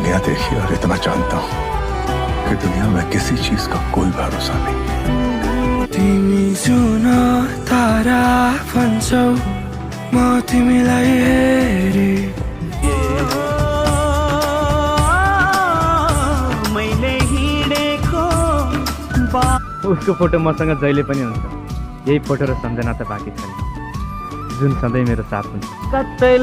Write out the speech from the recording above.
दुनिया देखी और इतना जानता हूँ कि दुनिया में किसी चीज का कोई भरोसा नहीं। तिमी जुन तारा भन्छौ म तिमीलाई हेरी मैले हिँडेको उसको फोटो मसँग जहिले पनि हुन्छ। यही फोटो र सम्झना त बाँकी छैन जुन सधैँ मेरो साथ हुन्छ। कतै